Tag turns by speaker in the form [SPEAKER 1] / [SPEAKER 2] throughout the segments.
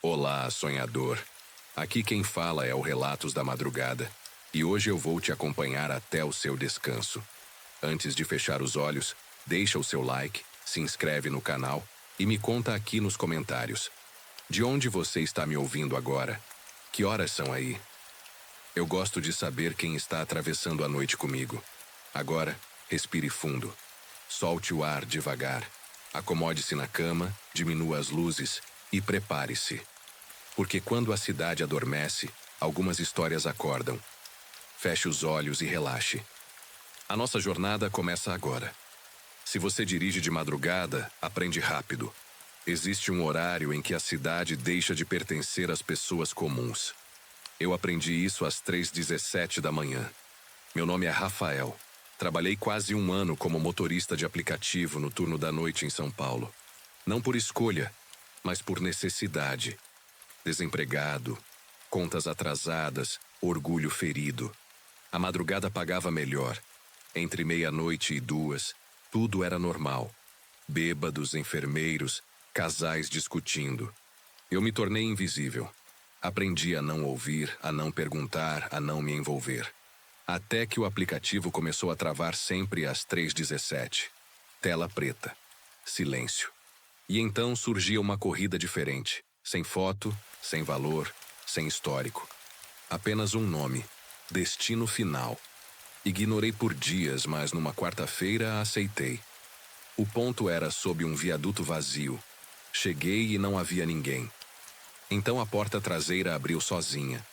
[SPEAKER 1] Olá, sonhador. Aqui quem fala é o Relatos da Madrugada, e hoje eu vou te acompanhar até o seu descanso. Antes de fechar os olhos, deixa o seu like, se inscreve no canal e me conta aqui nos comentários. De onde você está me ouvindo agora? Que horas são aí? Eu gosto de saber quem está atravessando a noite comigo. Agora, respire fundo. Solte o ar devagar. Acomode-se na cama, diminua as luzes e prepare-se. Porque quando a cidade adormece, algumas histórias acordam. Feche os olhos e relaxe. A nossa jornada começa agora. Se você dirige de madrugada, aprende rápido. Existe um horário em que a cidade deixa de pertencer às pessoas comuns. Eu aprendi isso às 3h17 da manhã. Meu nome é Rafael. Trabalhei quase um ano como motorista de aplicativo no turno da noite em São Paulo. Não por escolha, mas por necessidade. Desempregado, contas atrasadas, orgulho ferido. A madrugada pagava melhor. Entre meia-noite e 2, tudo era normal. Bêbados, enfermeiros, casais discutindo. Eu me tornei invisível. Aprendi a não ouvir, a não perguntar, a não me envolver. Até que o aplicativo começou a travar sempre às 3h17. Tela preta. Silêncio. E então surgia uma corrida diferente. Sem foto, sem valor, sem histórico. Apenas um nome. Destino Final. Ignorei por dias, mas numa quarta-feira aceitei. O ponto era sob um viaduto vazio. Cheguei e não havia ninguém. Então a porta traseira abriu sozinha.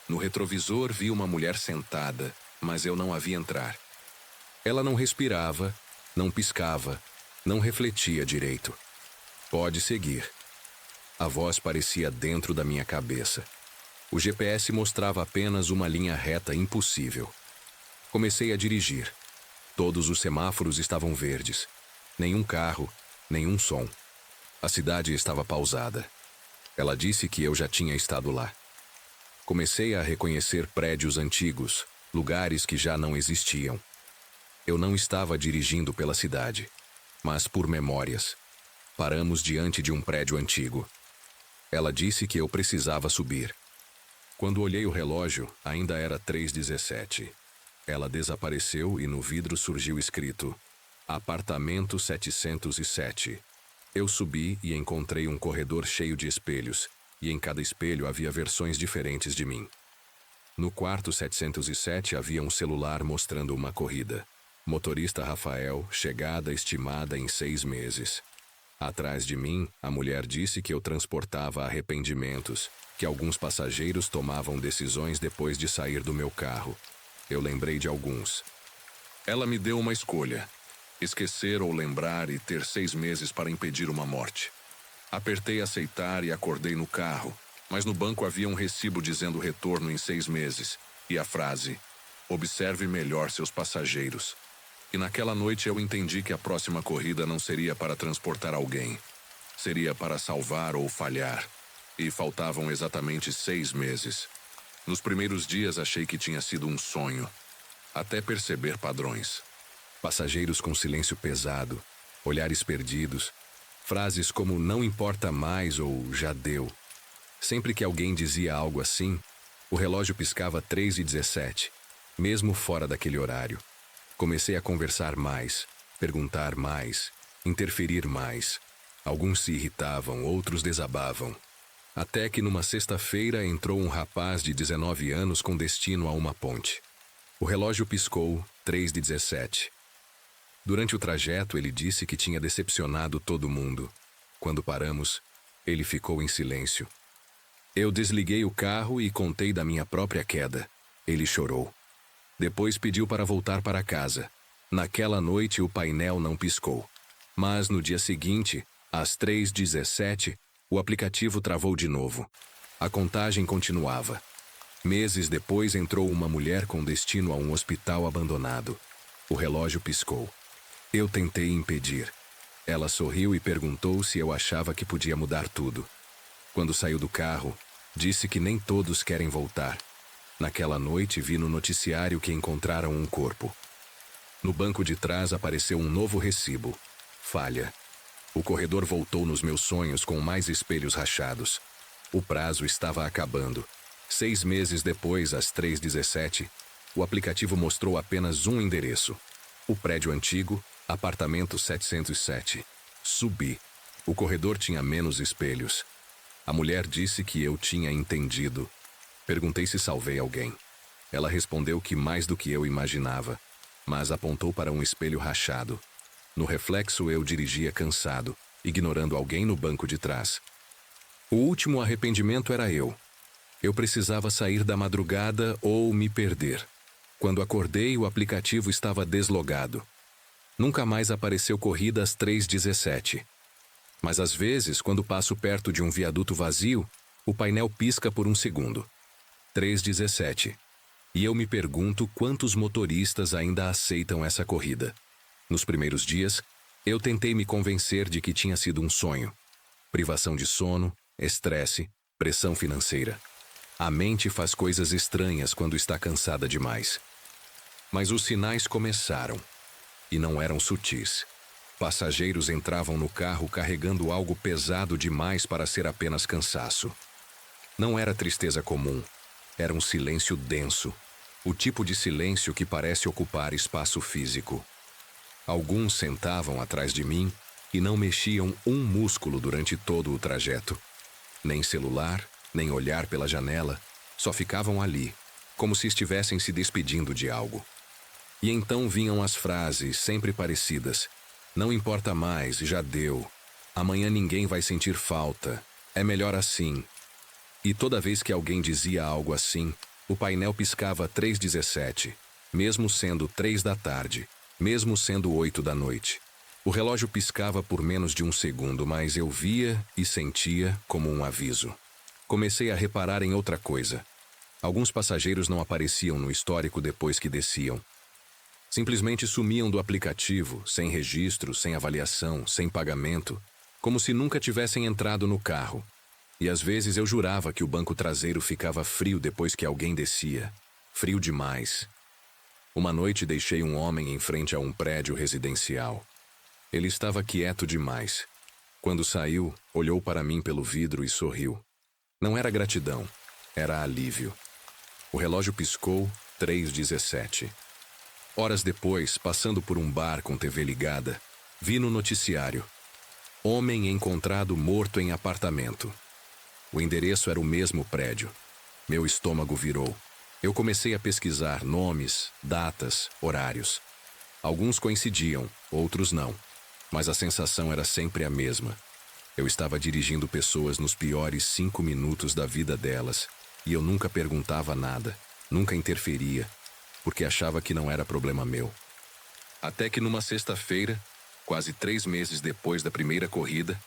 [SPEAKER 1] No retrovisor vi uma mulher sentada, mas eu não a vi entrar. Ela não respirava, não piscava, não refletia direito. Pode seguir. A voz parecia dentro da minha cabeça. O GPS mostrava apenas uma linha reta impossível. Comecei a dirigir. Todos os semáforos estavam verdes. Nenhum carro, nenhum som. A cidade estava pausada. Ela disse que eu já tinha estado lá. Comecei a reconhecer prédios antigos, lugares que já não existiam. Eu não estava dirigindo pela cidade, mas por memórias. Paramos diante de um prédio antigo. Ela disse que eu precisava subir. Quando olhei o relógio, ainda era 3h17. Ela desapareceu e no vidro surgiu escrito: Apartamento 707. Eu subi e encontrei um corredor cheio de espelhos, e em cada espelho havia versões diferentes de mim. No quarto 707 havia um celular mostrando uma corrida. Motorista Rafael, chegada estimada em 6 meses. Atrás de mim, a mulher disse que eu transportava arrependimentos, que alguns passageiros tomavam decisões depois de sair do meu carro. Eu lembrei de alguns. Ela me deu uma escolha: esquecer ou lembrar e ter 6 meses para impedir uma morte. Apertei aceitar e acordei no carro, mas no banco havia um recibo dizendo retorno em 6 meses, e a frase: observe melhor seus passageiros. E naquela noite eu entendi que a próxima corrida não seria para transportar alguém. Seria para salvar ou falhar. E faltavam exatamente 6 meses. Nos primeiros dias achei que tinha sido um sonho, até perceber padrões. Passageiros com silêncio pesado, olhares perdidos, frases como não importa mais ou já deu. Sempre que alguém dizia algo assim, o relógio piscava 3h17, mesmo fora daquele horário. Comecei a conversar mais, perguntar mais, interferir mais. Alguns se irritavam, outros desabavam. Até que numa sexta-feira entrou um rapaz de 19 anos com destino a uma ponte. O relógio piscou 3h17. Durante o trajeto, ele disse que tinha decepcionado todo mundo. Quando paramos, ele ficou em silêncio. Eu desliguei o carro e contei da minha própria queda. Ele chorou. Depois pediu para voltar para casa. Naquela noite, o painel não piscou. Mas no dia seguinte, às 3h17, o aplicativo travou de novo. A contagem continuava. Meses depois, entrou uma mulher com destino a um hospital abandonado. O relógio piscou. Eu tentei impedir. Ela sorriu e perguntou se eu achava que podia mudar tudo. Quando saiu do carro, disse que nem todos querem voltar. Naquela noite, vi no noticiário que encontraram um corpo. No banco de trás apareceu um novo recibo. Falha. O corredor voltou nos meus sonhos com mais espelhos rachados. O prazo estava acabando. 6 meses depois, às 3h17, o aplicativo mostrou apenas um endereço. O prédio antigo, apartamento 707. Subi. O corredor tinha menos espelhos. A mulher disse que eu tinha entendido. Perguntei se salvei alguém. Ela respondeu que mais do que eu imaginava, mas apontou para um espelho rachado. No reflexo, eu dirigia cansado, ignorando alguém no banco de trás. O último arrependimento era eu. Eu precisava sair da madrugada ou me perder. Quando acordei, o aplicativo estava deslogado. Nunca mais apareceu corrida às 3h17. Mas às vezes, quando passo perto de um viaduto vazio, o painel pisca por um segundo. 3h17. E eu me pergunto quantos motoristas ainda aceitam essa corrida. Nos primeiros dias, eu tentei me convencer de que tinha sido um sonho. Privação de sono, estresse, pressão financeira. A mente faz coisas estranhas quando está cansada demais. Mas os sinais começaram. E não eram sutis. Passageiros entravam no carro carregando algo pesado demais para ser apenas cansaço. Não era tristeza comum. Era um silêncio denso. O tipo de silêncio que parece ocupar espaço físico. Alguns sentavam atrás de mim e não mexiam um músculo durante todo o trajeto. Nem celular, nem olhar pela janela, só ficavam ali, como se estivessem se despedindo de algo. E então vinham as frases, sempre parecidas. Não importa mais, já deu. Amanhã ninguém vai sentir falta. É melhor assim. E toda vez que alguém dizia algo assim, o painel piscava 3h17, mesmo sendo 3 da tarde, mesmo sendo 8 da noite. O relógio piscava por menos de um segundo, mas eu via e sentia como um aviso. Comecei a reparar em outra coisa. Alguns passageiros não apareciam no histórico depois que desciam. Simplesmente sumiam do aplicativo, sem registro, sem avaliação, sem pagamento, como se nunca tivessem entrado no carro. E às vezes eu jurava que o banco traseiro ficava frio depois que alguém descia. Frio demais. Uma noite deixei um homem em frente a um prédio residencial. Ele estava quieto demais. Quando saiu, olhou para mim pelo vidro e sorriu. Não era gratidão, era alívio. O relógio piscou, 3h17. Horas depois, passando por um bar com TV ligada, vi no noticiário: homem encontrado morto em apartamento. O endereço era o mesmo prédio. Meu estômago virou. Eu comecei a pesquisar nomes, datas, horários. Alguns coincidiam, outros não. Mas a sensação era sempre a mesma. Eu estava dirigindo pessoas nos piores 5 minutos da vida delas, e eu nunca perguntava nada, nunca interferia, porque achava que não era problema meu. Até que numa sexta-feira, quase 3 meses depois da primeira corrida,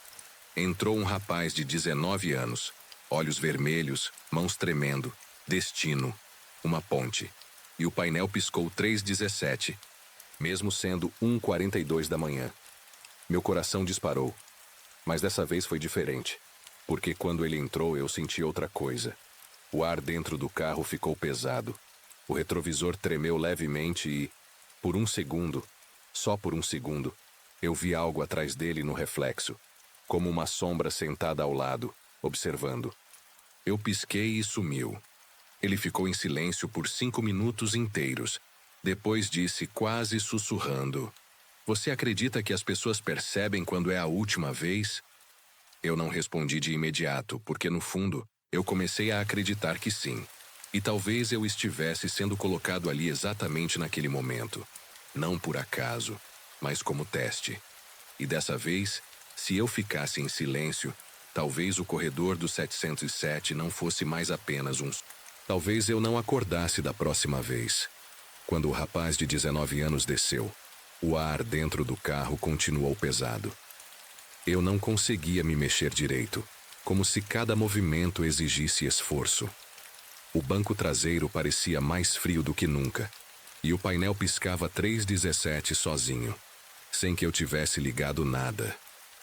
[SPEAKER 1] entrou um rapaz de 19 anos, olhos vermelhos, mãos tremendo, destino, uma ponte. E o painel piscou 3h17, mesmo sendo 1h42 da manhã. Meu coração disparou. Mas dessa vez foi diferente, porque quando ele entrou eu senti outra coisa. O ar dentro do carro ficou pesado. O retrovisor tremeu levemente e, por um segundo, só por um segundo, eu vi algo atrás dele no reflexo, como uma sombra sentada ao lado, observando. Eu pisquei e sumiu. Ele ficou em silêncio por 5 minutos inteiros. Depois disse, quase sussurrando: "Você acredita que as pessoas percebem quando é a última vez?" Eu não respondi de imediato, porque no fundo, eu comecei a acreditar que sim. E talvez eu estivesse sendo colocado ali exatamente naquele momento. Não por acaso, mas como teste. E dessa vez, se eu ficasse em silêncio, talvez o corredor do 707 não fosse mais apenas um... Talvez eu não acordasse da próxima vez. Quando o rapaz de 19 anos desceu, o ar dentro do carro continuou pesado. Eu não conseguia me mexer direito, como se cada movimento exigisse esforço. O banco traseiro parecia mais frio do que nunca, e o painel piscava 3h17 sozinho, sem que eu tivesse ligado nada.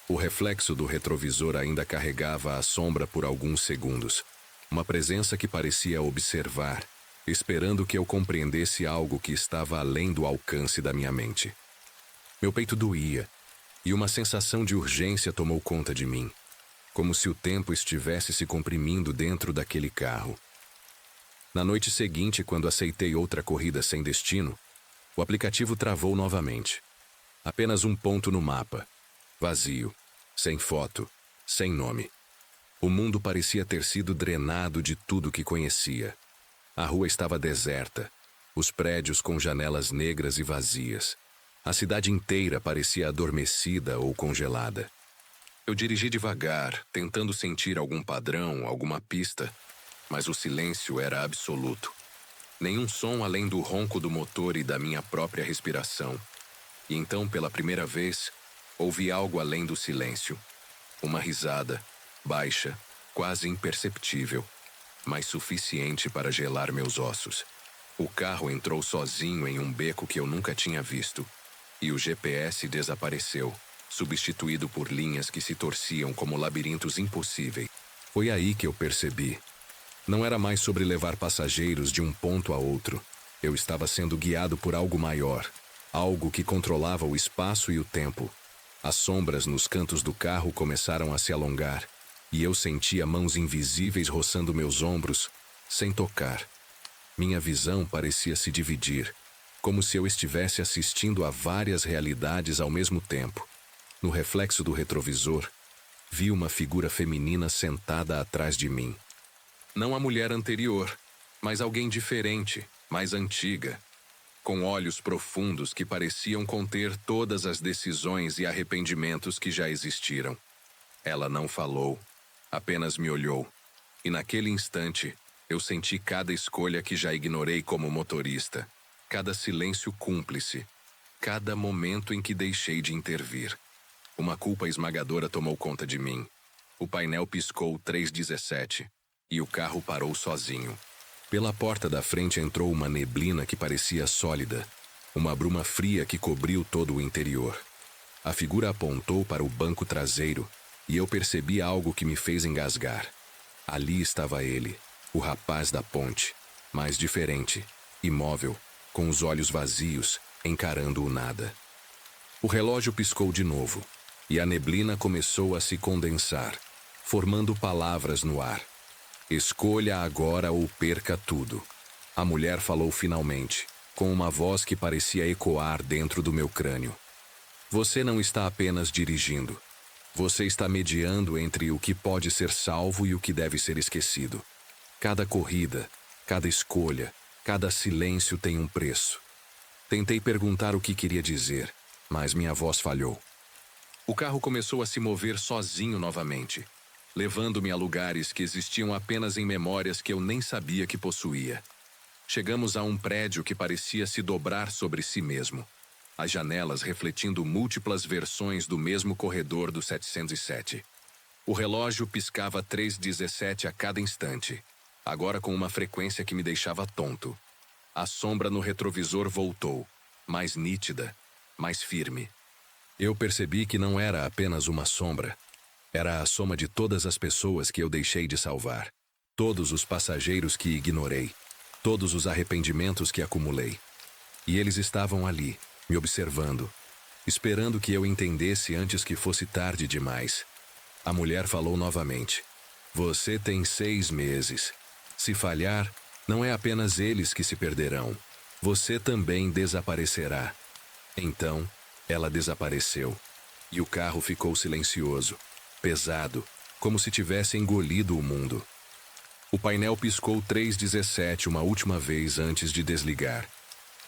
[SPEAKER 1] O reflexo do retrovisor ainda carregava a sombra por alguns segundos, uma presença que parecia observar, esperando que eu compreendesse algo que estava além do alcance da minha mente. Meu peito doía, e uma sensação de urgência tomou conta de mim, como se o tempo estivesse se comprimindo dentro daquele carro. Na noite seguinte, quando aceitei outra corrida sem destino, o aplicativo travou novamente. Apenas um ponto no mapa. Vazio, sem foto, sem nome. O mundo parecia ter sido drenado de tudo que conhecia. A rua estava deserta, os prédios com janelas negras e vazias. A cidade inteira parecia adormecida ou congelada. Eu dirigi devagar, tentando sentir algum padrão, alguma pista, mas o silêncio era absoluto. Nenhum som além do ronco do motor e da minha própria respiração. E então, pela primeira vez, ouvi algo além do silêncio. Uma risada, baixa, quase imperceptível, mas suficiente para gelar meus ossos. O carro entrou sozinho em um beco que eu nunca tinha visto, e o GPS desapareceu, substituído por linhas que se torciam como labirintos impossíveis. Foi aí que eu percebi. Não era mais sobre levar passageiros de um ponto a outro. Eu estava sendo guiado por algo maior, algo que controlava o espaço e o tempo. As sombras nos cantos do carro começaram a se alongar, e eu sentia mãos invisíveis roçando meus ombros, sem tocar. Minha visão parecia se dividir, como se eu estivesse assistindo a várias realidades ao mesmo tempo. No reflexo do retrovisor, vi uma figura feminina sentada atrás de mim. Não a mulher anterior, mas alguém diferente, mais antiga, com olhos profundos que pareciam conter todas as decisões e arrependimentos que já existiram. Ela não falou, apenas me olhou, e naquele instante eu senti cada escolha que já ignorei como motorista, cada silêncio cúmplice, cada momento em que deixei de intervir. Uma culpa esmagadora tomou conta de mim. O painel piscou 3:17 e o carro parou sozinho. Pela porta da frente entrou uma neblina que parecia sólida, uma bruma fria que cobriu todo o interior. A figura apontou para o banco traseiro e eu percebi algo que me fez engasgar. Ali estava ele, o rapaz da ponte, mas diferente, imóvel, com os olhos vazios, encarando o nada. O relógio piscou de novo, e a neblina começou a se condensar, formando palavras no ar. Escolha agora ou perca tudo. A mulher falou finalmente, com uma voz que parecia ecoar dentro do meu crânio. Você não está apenas dirigindo. Você está mediando entre o que pode ser salvo e o que deve ser esquecido. Cada corrida, cada escolha, cada silêncio tem um preço. Tentei perguntar o que queria dizer, mas minha voz falhou. O carro começou a se mover sozinho novamente, levando-me a lugares que existiam apenas em memórias que eu nem sabia que possuía. Chegamos a um prédio que parecia se dobrar sobre si mesmo, as janelas refletindo múltiplas versões do mesmo corredor do 707. O relógio piscava 3:17 a cada instante, agora com uma frequência que me deixava tonto. A sombra no retrovisor voltou, mais nítida, mais firme. Eu percebi que não era apenas uma sombra. Era a soma de todas as pessoas que eu deixei de salvar, todos os passageiros que ignorei, todos os arrependimentos que acumulei. E eles estavam ali, me observando, esperando que eu entendesse antes que fosse tarde demais. A mulher falou novamente. Você tem 6 meses. Se falhar, não é apenas eles que se perderão. Você também desaparecerá. Então, ela desapareceu, e o carro ficou silencioso, pesado, como se tivesse engolido o mundo. O painel piscou 3:17 uma última vez antes de desligar,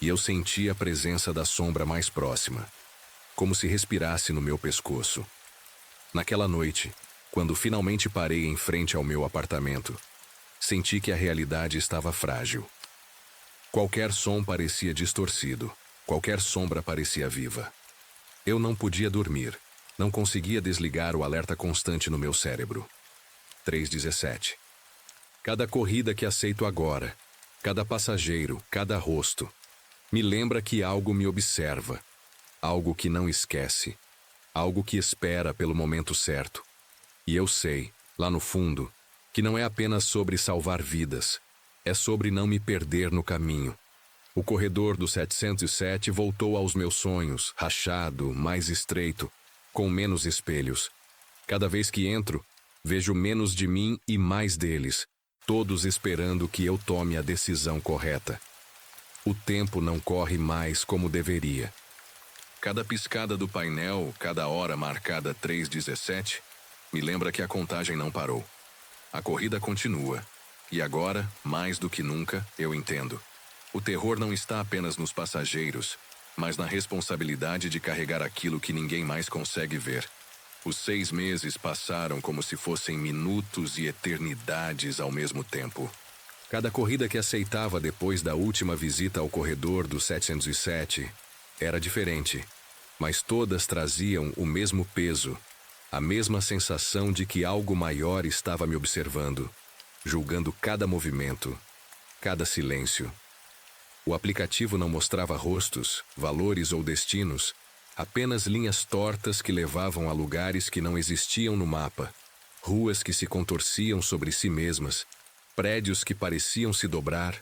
[SPEAKER 1] e eu senti a presença da sombra mais próxima, como se respirasse no meu pescoço. Naquela noite, quando finalmente parei em frente ao meu apartamento, senti que a realidade estava frágil. Qualquer som parecia distorcido, qualquer sombra parecia viva. Eu não podia dormir, não conseguia desligar o alerta constante no meu cérebro. 3:17. Cada corrida que aceito agora, cada passageiro, cada rosto, me lembra que algo me observa, algo que não esquece, algo que espera pelo momento certo. E eu sei, lá no fundo, que não é apenas sobre salvar vidas, é sobre não me perder no caminho. O corredor do 707 voltou aos meus sonhos, rachado, mais estreito, com menos espelhos. Cada vez que entro, Vejo menos de mim e mais deles, todos esperando que eu tome a decisão correta. O tempo não corre mais como deveria. Cada piscada do painel, cada hora marcada 3:17, me lembra que a contagem não parou. A corrida continua. E agora, mais do que nunca, eu entendo. O terror não está apenas nos passageiros, mas na responsabilidade de carregar aquilo que ninguém mais consegue ver. Os 6 meses passaram como se fossem minutos e eternidades ao mesmo tempo. Cada corrida que aceitava depois da última visita ao corredor do 707 era diferente, mas todas traziam o mesmo peso, a mesma sensação de que algo maior estava me observando, julgando cada movimento, cada silêncio. O aplicativo não mostrava rostos, valores ou destinos, apenas linhas tortas que levavam a lugares que não existiam no mapa, ruas que se contorciam sobre si mesmas, prédios que pareciam se dobrar,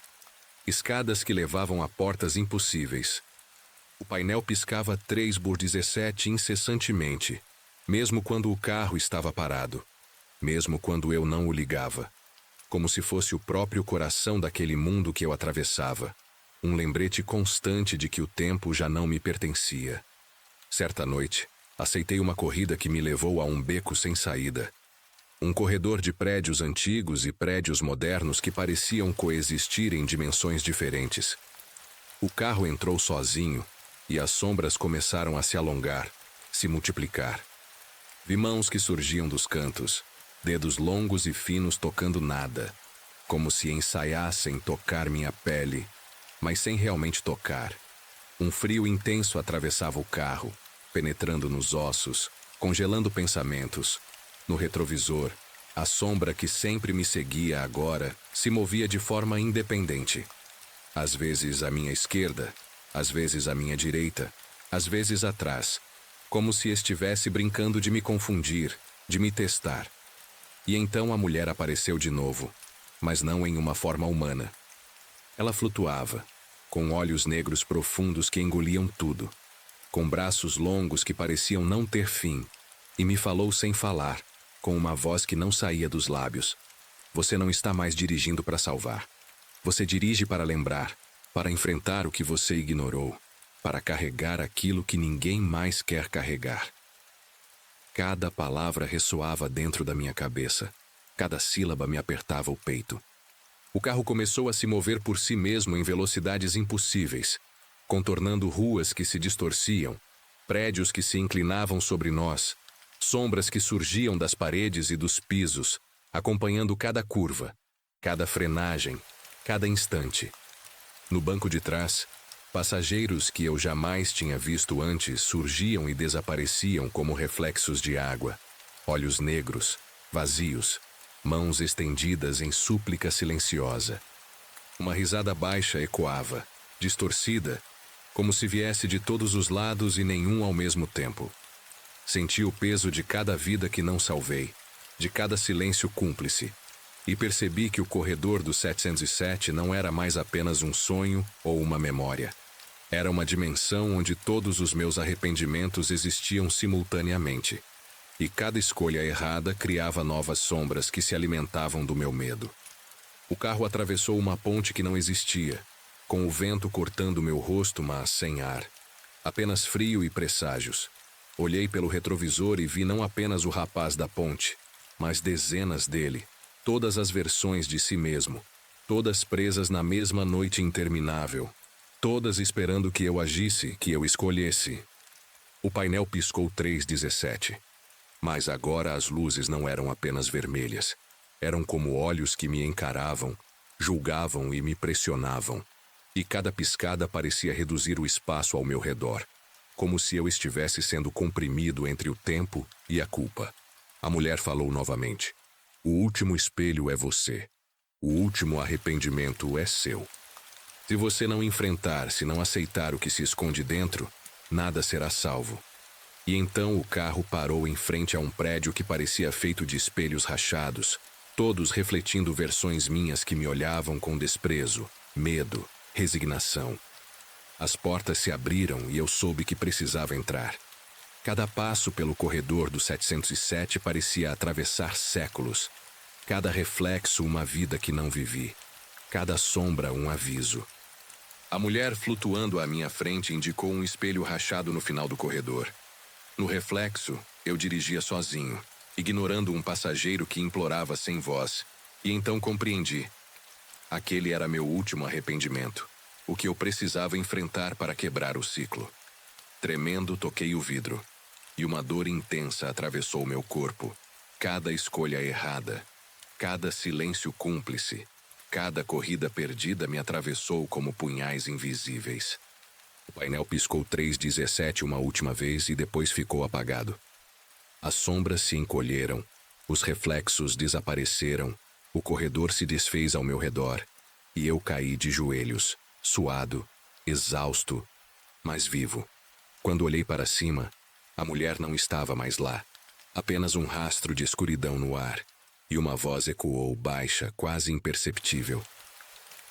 [SPEAKER 1] escadas que levavam a portas impossíveis. O painel piscava 3:17 incessantemente, mesmo quando o carro estava parado, mesmo quando eu não o ligava, como se fosse o próprio coração daquele mundo que eu atravessava, um lembrete constante de que o tempo já não me pertencia. Certa noite, aceitei uma corrida que me levou a um beco sem saída. Um corredor de prédios antigos e prédios modernos que pareciam coexistir em dimensões diferentes. O carro entrou sozinho e as sombras começaram a se alongar, se multiplicar. Vi mãos que surgiam dos cantos, dedos longos e finos tocando nada, como se ensaiassem tocar minha pele, mas sem realmente tocar. Um frio intenso atravessava o carro, penetrando nos ossos, congelando pensamentos. No retrovisor, a sombra que sempre me seguia agora se movia de forma independente. Às vezes à minha esquerda, às vezes à minha direita, às vezes atrás, como se estivesse brincando de me confundir, de me testar. E então a mulher apareceu de novo, mas não em uma forma humana. Ela flutuava, com olhos negros profundos que engoliam tudo, com braços longos que pareciam não ter fim, e me falou sem falar, com uma voz que não saía dos lábios. Você não está mais dirigindo para salvar. Você dirige para lembrar, para enfrentar o que você ignorou, para carregar aquilo que ninguém mais quer carregar. Cada palavra ressoava dentro da minha cabeça, cada sílaba me apertava o peito. O carro começou a se mover por si mesmo em velocidades impossíveis, contornando ruas que se distorciam, prédios que se inclinavam sobre nós, sombras que surgiam das paredes e dos pisos, acompanhando cada curva, cada frenagem, cada instante. No banco de trás, passageiros que eu jamais tinha visto antes surgiam e desapareciam como reflexos de água, olhos negros, vazios, mãos estendidas em súplica silenciosa. Uma risada baixa ecoava, distorcida, como se viesse de todos os lados e nenhum ao mesmo tempo. Senti o peso de cada vida que não salvei, de cada silêncio cúmplice, e percebi que o corredor do 707 não era mais apenas um sonho ou uma memória. Era uma dimensão onde todos os meus arrependimentos existiam simultaneamente. E cada escolha errada criava novas sombras que se alimentavam do meu medo. O carro atravessou uma ponte que não existia, com o vento cortando meu rosto, mas sem ar. Apenas frio e presságios. Olhei pelo retrovisor e vi não apenas o rapaz da ponte, mas dezenas dele, todas as versões de si mesmo, todas presas na mesma noite interminável, todas esperando que eu agisse, que eu escolhesse. O painel piscou 3:17. Mas agora as luzes não eram apenas vermelhas. Eram como olhos que me encaravam, julgavam e me pressionavam. E cada piscada parecia reduzir o espaço ao meu redor, como se eu estivesse sendo comprimido entre o tempo e a culpa. A mulher falou novamente. O último espelho é você. O último arrependimento é seu. Se você não enfrentar, se não aceitar o que se esconde dentro, nada será salvo. E então o carro parou em frente a um prédio que parecia feito de espelhos rachados, todos refletindo versões minhas que me olhavam com desprezo, medo, resignação. As portas se abriram e eu soube que precisava entrar. Cada passo pelo corredor do 707 parecia atravessar séculos. Cada reflexo uma vida que não vivi. Cada sombra um aviso. A mulher flutuando à minha frente indicou um espelho rachado no final do corredor. No reflexo, eu dirigia sozinho, ignorando um passageiro que implorava sem voz. E então compreendi. Aquele era meu último arrependimento, o que eu precisava enfrentar para quebrar o ciclo. Tremendo, toquei o vidro, e uma dor intensa atravessou meu corpo. Cada escolha errada, cada silêncio cúmplice, cada corrida perdida me atravessou como punhais invisíveis. O painel piscou 3:17 uma última vez e depois ficou apagado. As sombras se encolheram, os reflexos desapareceram, o corredor se desfez ao meu redor, e eu caí de joelhos, suado, exausto, mas vivo. Quando olhei para cima, a mulher não estava mais lá. Apenas um rastro de escuridão no ar, e uma voz ecoou baixa, quase imperceptível.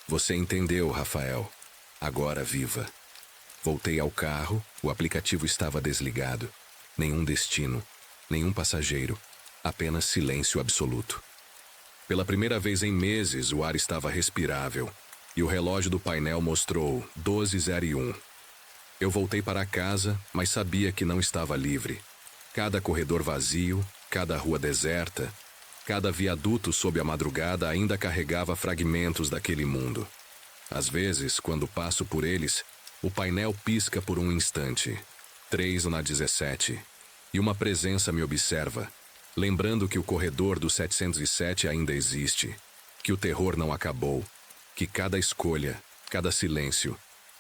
[SPEAKER 1] Você entendeu, Rafael. Agora viva. Voltei ao carro, o aplicativo estava desligado. Nenhum destino, nenhum passageiro, apenas silêncio absoluto. Pela primeira vez em meses, o ar estava respirável, e o relógio do painel mostrou 12:01. Eu voltei para casa, mas sabia que não estava livre. Cada corredor vazio, cada rua deserta, cada viaduto sob a madrugada ainda carregava fragmentos daquele mundo. Às vezes, quando passo por eles, o painel pisca por um instante. 3:17. E uma presença me observa, lembrando que o corredor do 707 ainda existe, que o terror não acabou, que cada escolha, cada silêncio,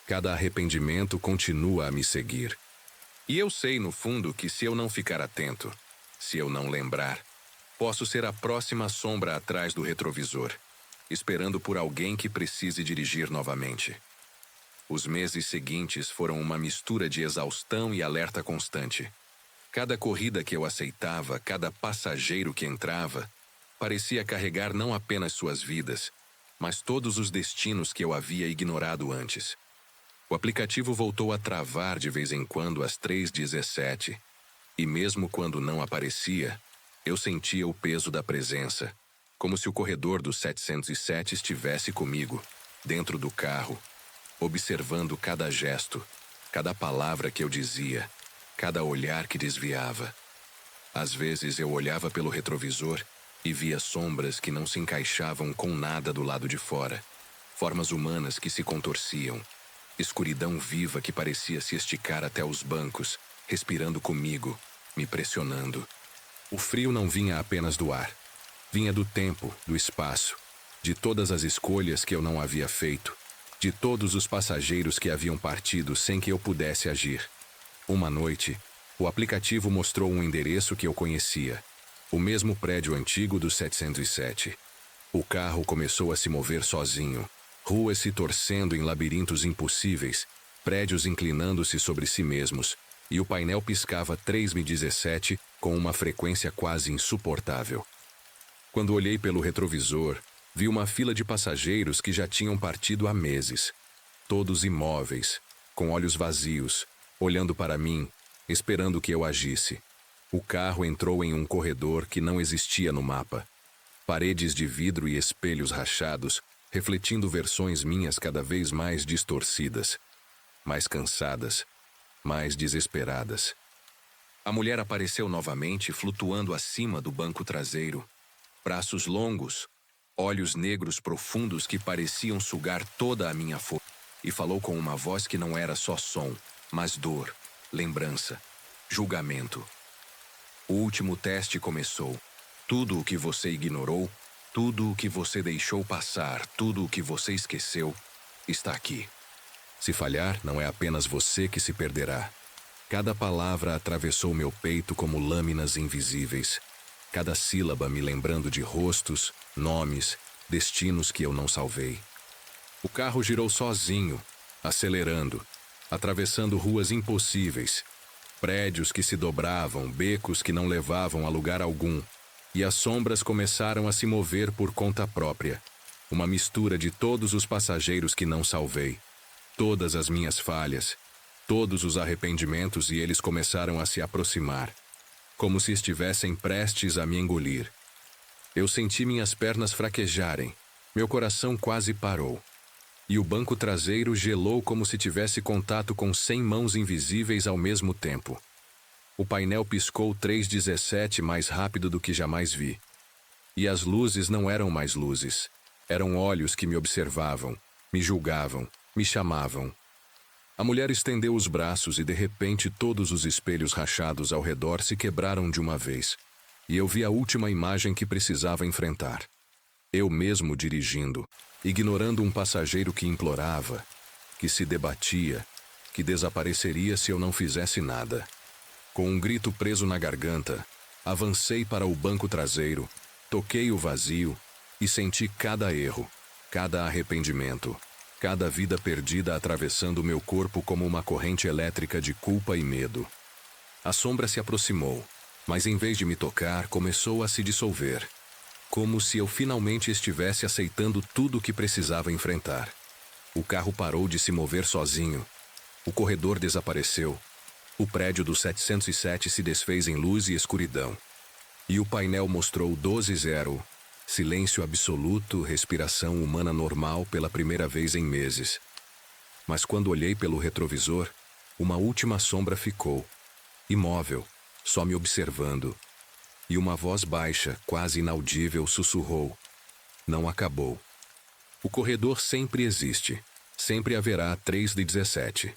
[SPEAKER 1] cada arrependimento continua a me seguir. E eu sei, no fundo, que se eu não ficar atento, se eu não lembrar, posso ser a próxima sombra atrás do retrovisor, esperando por alguém que precise dirigir novamente. Os meses seguintes foram uma mistura de exaustão e alerta constante. Cada corrida que eu aceitava, cada passageiro que entrava, parecia carregar não apenas suas vidas, mas todos os destinos que eu havia ignorado antes. O aplicativo voltou a travar de vez em quando às 3:17, e mesmo quando não aparecia, eu sentia o peso da presença, como se o corredor do 707 estivesse comigo, dentro do carro, observando cada gesto, cada palavra que eu dizia, cada olhar que desviava. Às vezes eu olhava pelo retrovisor e via sombras que não se encaixavam com nada do lado de fora, formas humanas que se contorciam, escuridão viva que parecia se esticar até os bancos, respirando comigo, me pressionando. O frio não vinha apenas do ar. Vinha do tempo, do espaço, de todas as escolhas que eu não havia feito, de todos os passageiros que haviam partido sem que eu pudesse agir. Uma noite, o aplicativo mostrou um endereço que eu conhecia, o mesmo prédio antigo do 707. O carro começou a se mover sozinho, ruas se torcendo em labirintos impossíveis, prédios inclinando-se sobre si mesmos, e o painel piscava 3:17 com uma frequência quase insuportável. Quando olhei pelo retrovisor, vi uma fila de passageiros que já tinham partido há meses, todos imóveis, com olhos vazios, olhando para mim, esperando que eu agisse. O carro entrou em um corredor que não existia no mapa. Paredes de vidro e espelhos rachados, refletindo versões minhas cada vez mais distorcidas, mais cansadas, mais desesperadas. A mulher apareceu novamente, flutuando acima do banco traseiro. Braços longos, olhos negros profundos que pareciam sugar toda a minha força, e falou com uma voz que não era só som, mas dor, lembrança, julgamento. O último teste começou. Tudo o que você ignorou, tudo o que você deixou passar, tudo o que você esqueceu, está aqui. Se falhar, não é apenas você que se perderá. Cada palavra atravessou meu peito como lâminas invisíveis. Cada sílaba me lembrando de rostos, nomes, destinos que eu não salvei. O carro girou sozinho, acelerando, atravessando ruas impossíveis, prédios que se dobravam, becos que não levavam a lugar algum, e as sombras começaram a se mover por conta própria. Uma mistura de todos os passageiros que não salvei, todas as minhas falhas, todos os arrependimentos, e eles começaram a se aproximar, como se estivessem prestes a me engolir. Eu senti minhas pernas fraquejarem, meu coração quase parou. E o banco traseiro gelou como se tivesse contato com 100 mãos invisíveis ao mesmo tempo. O painel piscou 3:17 mais rápido do que jamais vi. E as luzes não eram mais luzes. Eram olhos que me observavam, me julgavam, me chamavam. A mulher estendeu os braços e de repente todos os espelhos rachados ao redor se quebraram de uma vez. E eu vi a última imagem que precisava enfrentar. Eu mesmo dirigindo, ignorando um passageiro que implorava, que se debatia, que desapareceria se eu não fizesse nada. Com um grito preso na garganta, avancei para o banco traseiro, toquei o vazio e senti cada erro, cada arrependimento, cada vida perdida atravessando meu corpo como uma corrente elétrica de culpa e medo. A sombra se aproximou, mas em vez de me tocar, começou a se dissolver, como se eu finalmente estivesse aceitando tudo o que precisava enfrentar. O carro parou de se mover sozinho. O corredor desapareceu. O prédio do 707 se desfez em luz e escuridão. E o painel mostrou 12:0, silêncio absoluto, respiração humana normal pela primeira vez em meses. Mas quando olhei pelo retrovisor, uma última sombra ficou, imóvel, só me observando. E uma voz baixa, quase inaudível, sussurrou: "Não acabou. O corredor sempre existe. Sempre haverá 3:17.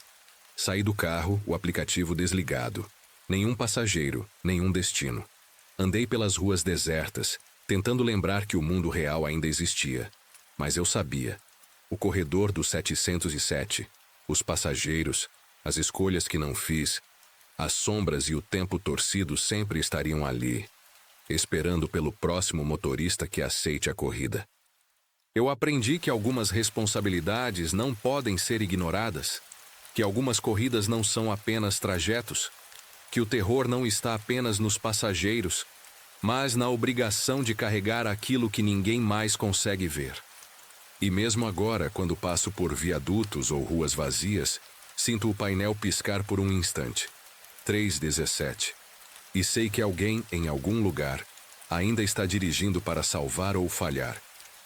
[SPEAKER 1] Saí do carro, o aplicativo desligado. Nenhum passageiro, nenhum destino. Andei pelas ruas desertas, tentando lembrar que o mundo real ainda existia. Mas eu sabia. O corredor do 707, os passageiros, as escolhas que não fiz, as sombras e o tempo torcido sempre estariam ali, esperando pelo próximo motorista que aceite a corrida. Eu aprendi que algumas responsabilidades não podem ser ignoradas, que algumas corridas não são apenas trajetos, que o terror não está apenas nos passageiros, mas na obrigação de carregar aquilo que ninguém mais consegue ver. E mesmo agora, quando passo por viadutos ou ruas vazias, sinto o painel piscar por um instante. 3:17. E sei que alguém, em algum lugar, ainda está dirigindo para salvar ou falhar.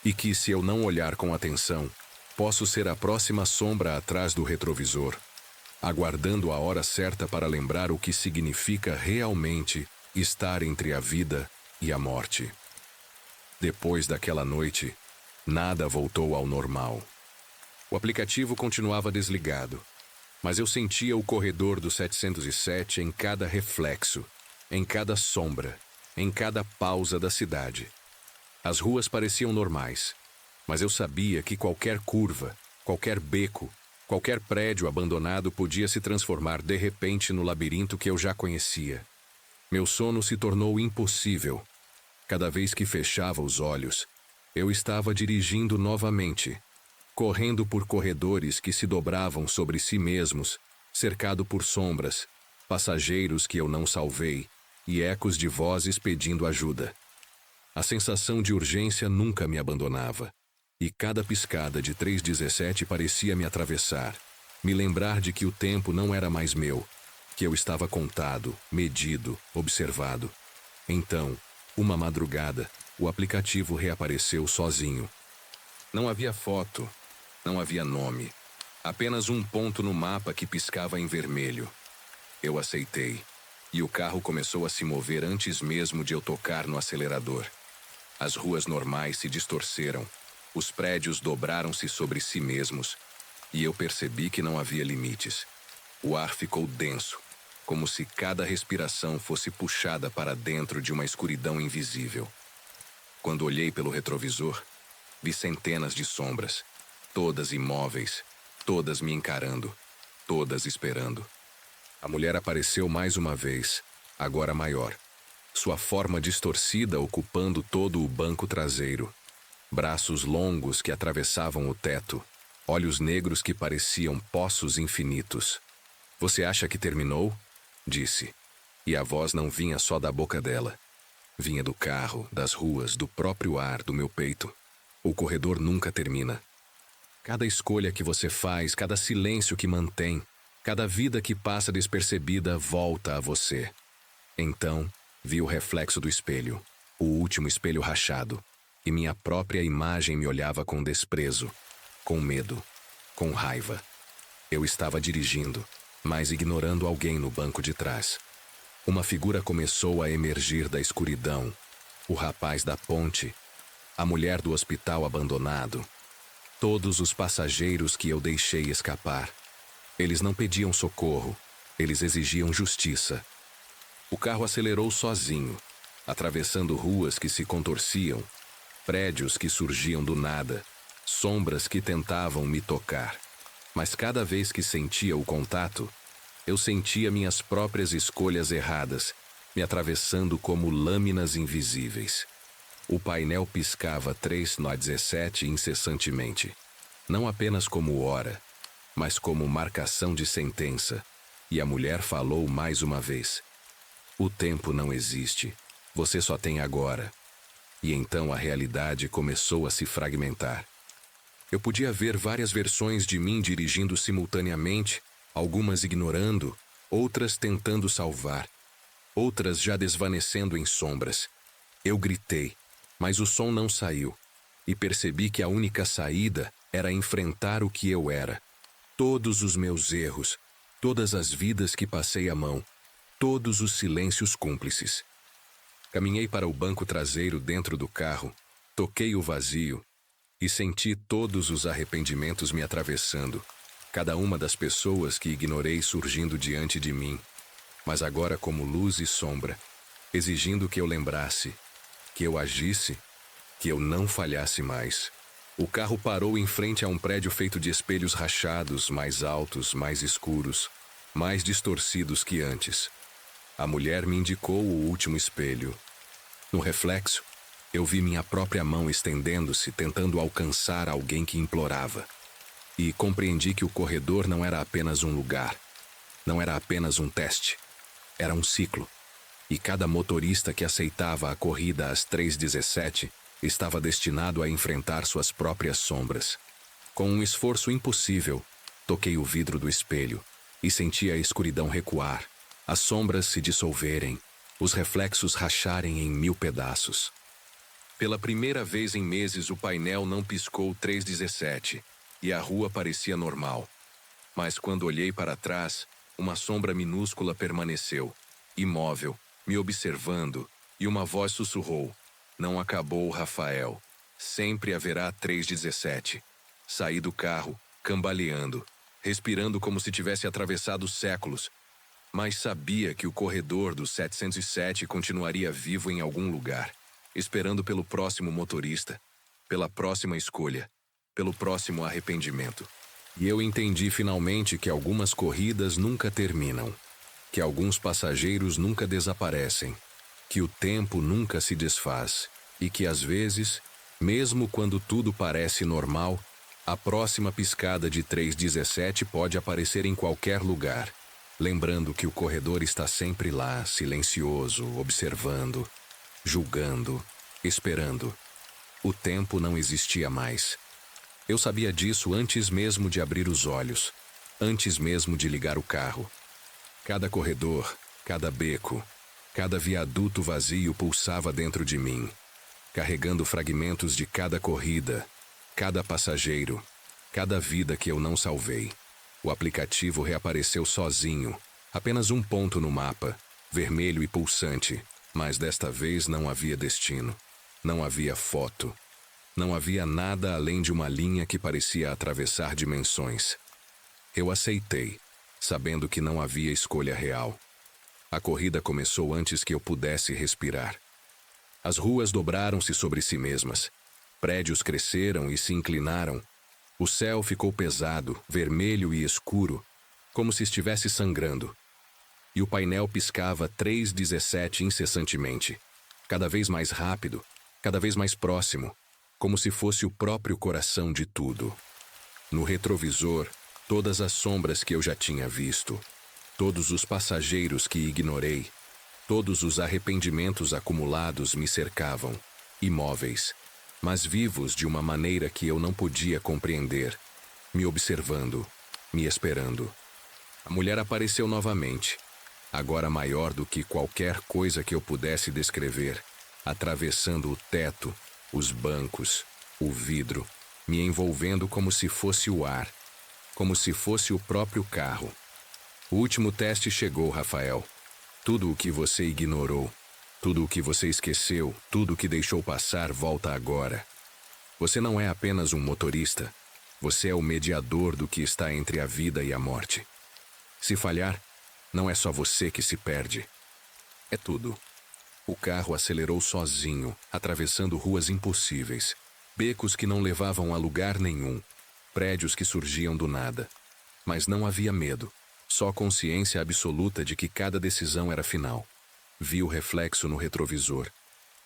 [SPEAKER 1] E que, se eu não olhar com atenção, posso ser a próxima sombra atrás do retrovisor, aguardando a hora certa para lembrar o que significa realmente estar entre a vida e a morte. Depois daquela noite, nada voltou ao normal. O aplicativo continuava desligado, mas eu sentia o corredor do 707 em cada reflexo, em cada sombra, em cada pausa da cidade. As ruas pareciam normais, mas eu sabia que qualquer curva, qualquer beco, qualquer prédio abandonado podia se transformar de repente no labirinto que eu já conhecia. Meu sono se tornou impossível. Cada vez que fechava os olhos, eu estava dirigindo novamente, correndo por corredores que se dobravam sobre si mesmos, cercado por sombras, passageiros que eu não salvei e ecos de vozes pedindo ajuda. A sensação de urgência nunca me abandonava, e cada piscada de 3:17 parecia me atravessar, me lembrar de que o tempo não era mais meu, que eu estava contado, medido, observado. Então, uma madrugada, o aplicativo reapareceu sozinho. Não havia foto, não havia nome, apenas um ponto no mapa que piscava em vermelho. Eu aceitei, e o carro começou a se mover antes mesmo de eu tocar no acelerador. As ruas normais se distorceram, os prédios dobraram-se sobre si mesmos, e eu percebi que não havia limites. O ar ficou denso, como se cada respiração fosse puxada para dentro de uma escuridão invisível. Quando olhei pelo retrovisor, vi centenas de sombras, todas imóveis, todas me encarando, todas esperando. A mulher apareceu mais uma vez, agora maior. Sua forma distorcida ocupando todo o banco traseiro. Braços longos que atravessavam o teto, olhos negros que pareciam poços infinitos. "Você acha que terminou?" disse. E a voz não vinha só da boca dela. Vinha do carro, das ruas, do próprio ar, do meu peito. O corredor nunca termina. Cada escolha que você faz, cada silêncio que mantém, Cada vida que passa despercebida volta a você. Então, vi o reflexo do espelho, o último espelho rachado, e minha própria imagem me olhava com desprezo, com medo, com raiva. Eu estava dirigindo, mas ignorando alguém no banco de trás. Uma figura começou a emergir da escuridão. O rapaz da ponte, a mulher do hospital abandonado, todos os passageiros que eu deixei escapar. Eles não pediam socorro, eles exigiam justiça. O carro acelerou sozinho, atravessando ruas que se contorciam, prédios que surgiam do nada, sombras que tentavam me tocar. Mas cada vez que sentia o contato, eu sentia minhas próprias escolhas erradas, me atravessando como lâminas invisíveis. O painel piscava 3:17 incessantemente, não apenas como hora, mas como marcação de sentença, e a mulher falou mais uma vez: "O tempo não existe, você só tem agora." E então a realidade começou a se fragmentar. Eu podia ver várias versões de mim dirigindo simultaneamente, algumas ignorando, outras tentando salvar, outras já desvanecendo em sombras. Eu gritei, mas o som não saiu, e percebi que a única saída era enfrentar o que eu era. Todos os meus erros, todas as vidas que passei a mão, todos os silêncios cúmplices. Caminhei para o banco traseiro dentro do carro, toquei o vazio e senti todos os arrependimentos me atravessando, cada uma das pessoas que ignorei surgindo diante de mim, mas agora como luz e sombra, exigindo que eu lembrasse, que eu agisse, que eu não falhasse mais. O carro parou em frente a um prédio feito de espelhos rachados, mais altos, mais escuros, mais distorcidos que antes. A mulher me indicou o último espelho. No reflexo, eu vi minha própria mão estendendo-se, tentando alcançar alguém que implorava. E compreendi que o corredor não era apenas um lugar, não era apenas um teste, era um ciclo. E cada motorista que aceitava a corrida às 3:17 estava destinado a enfrentar suas próprias sombras. Com um esforço impossível, toquei o vidro do espelho e senti a escuridão recuar, as sombras se dissolverem, os reflexos racharem em 1000 pedaços. Pela primeira vez em meses, o painel não piscou 3:17 e a rua parecia normal. Mas quando olhei para trás, uma sombra minúscula permaneceu, imóvel, me observando, e uma voz sussurrou: "Não acabou, Rafael. Sempre haverá 3:17. Saí do carro, cambaleando, respirando como se tivesse atravessado séculos, mas sabia que o corredor do 707 continuaria vivo em algum lugar, esperando pelo próximo motorista, pela próxima escolha, pelo próximo arrependimento. E eu entendi finalmente que algumas corridas nunca terminam, que alguns passageiros nunca desaparecem, que o tempo nunca se desfaz e que às vezes, mesmo quando tudo parece normal, a próxima piscada de 3:17 pode aparecer em qualquer lugar, lembrando que o corredor está sempre lá, silencioso, observando, julgando, esperando. O tempo não existia mais. Eu sabia disso antes mesmo de abrir os olhos, antes mesmo de ligar o carro. Cada corredor, cada beco, cada viaduto vazio pulsava dentro de mim, carregando fragmentos de cada corrida, cada passageiro, cada vida que eu não salvei. O aplicativo reapareceu sozinho, apenas um ponto no mapa, vermelho e pulsante, mas desta vez não havia destino, não havia foto, não havia nada além de uma linha que parecia atravessar dimensões. Eu aceitei, sabendo que não havia escolha real. A corrida começou antes que eu pudesse respirar. As ruas dobraram-se sobre si mesmas. Prédios cresceram e se inclinaram. O céu ficou pesado, vermelho e escuro, como se estivesse sangrando. E o painel piscava 3:17 incessantemente, cada vez mais rápido, cada vez mais próximo, como se fosse o próprio coração de tudo. No retrovisor, todas as sombras que eu já tinha visto, todos os passageiros que ignorei, todos os arrependimentos acumulados me cercavam, imóveis, mas vivos de uma maneira que eu não podia compreender, me observando, me esperando. A mulher apareceu novamente, agora maior do que qualquer coisa que eu pudesse descrever, atravessando o teto, os bancos, o vidro, me envolvendo como se fosse o ar, como se fosse o próprio carro. O último teste chegou, Rafael. Tudo o que você ignorou, tudo o que você esqueceu, tudo o que deixou passar volta agora. Você não é apenas um motorista, você é o mediador do que está entre a vida e a morte. Se falhar, não é só você que se perde. É tudo. O carro acelerou sozinho, atravessando ruas impossíveis, becos que não levavam a lugar nenhum, prédios que surgiam do nada. Mas não havia medo, só consciência absoluta de que cada decisão era final. Vi o reflexo no retrovisor.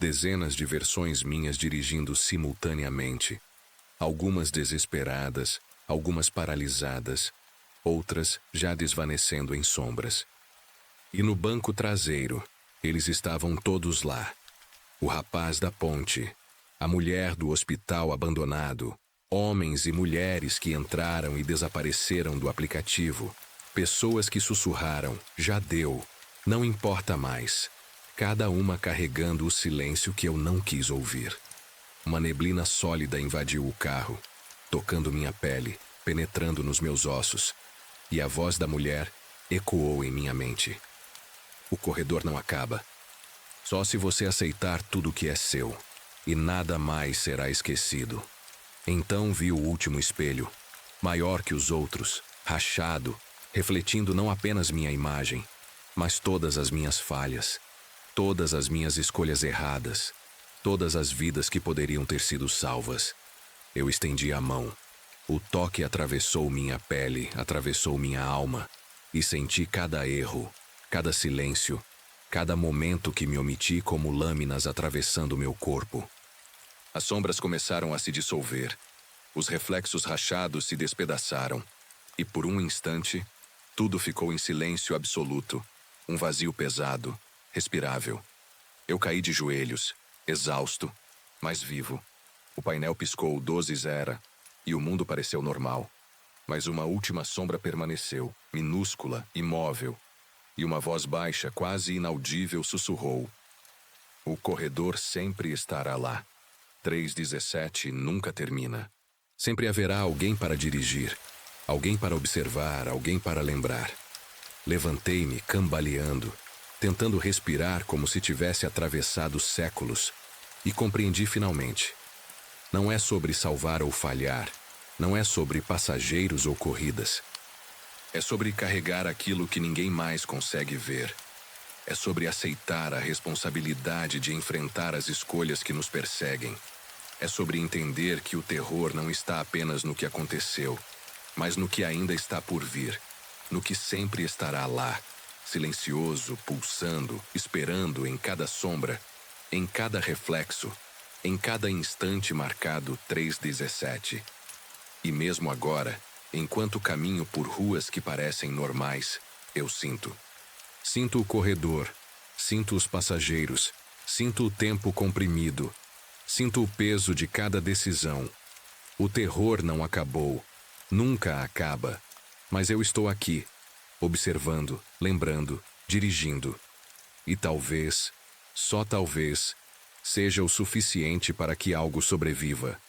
[SPEAKER 1] Dezenas de versões minhas dirigindo simultaneamente. Algumas desesperadas, algumas paralisadas, outras já desvanecendo em sombras. E no banco traseiro, eles estavam todos lá. O rapaz da ponte, a mulher do hospital abandonado, homens e mulheres que entraram e desapareceram do aplicativo, pessoas que sussurraram, já deu, não importa mais, cada uma carregando o silêncio que eu não quis ouvir. Uma neblina sólida invadiu o carro, tocando minha pele, penetrando nos meus ossos, e a voz da mulher ecoou em minha mente. O corredor não acaba. Só se você aceitar tudo que é seu, e nada mais será esquecido. Então vi o último espelho, maior que os outros, rachado, refletindo não apenas minha imagem, mas todas as minhas falhas, todas as minhas escolhas erradas, todas as vidas que poderiam ter sido salvas. Eu estendi a mão. O toque atravessou minha pele, atravessou minha alma, e senti cada erro, cada silêncio, cada momento que me omiti como lâminas atravessando meu corpo. As sombras começaram a se dissolver. Os reflexos rachados se despedaçaram. E por um instante, tudo ficou em silêncio absoluto. Um vazio pesado, respirável. Eu caí de joelhos, exausto, mas vivo. O painel piscou 12-0 e o mundo pareceu normal. Mas uma última sombra permaneceu, minúscula, imóvel. E uma voz baixa, quase inaudível, sussurrou. O corredor sempre estará lá. 3:17 nunca termina. Sempre haverá alguém para dirigir, alguém para observar, alguém para lembrar. Levantei-me, cambaleando, tentando respirar como se tivesse atravessado séculos, e compreendi finalmente. Não é sobre salvar ou falhar, não é sobre passageiros ou corridas. É sobre carregar aquilo que ninguém mais consegue ver. É sobre aceitar a responsabilidade de enfrentar as escolhas que nos perseguem. É sobre entender que o terror não está apenas no que aconteceu, mas no que ainda está por vir, no que sempre estará lá, silencioso, pulsando, esperando em cada sombra, em cada reflexo, em cada instante marcado 3:17. E mesmo agora, enquanto caminho por ruas que parecem normais, eu sinto. Sinto o corredor, sinto os passageiros, sinto o tempo comprimido, sinto o peso de cada decisão. O terror não acabou, nunca acaba, mas eu estou aqui, observando, lembrando, dirigindo. E talvez, só talvez, seja o suficiente para que algo sobreviva.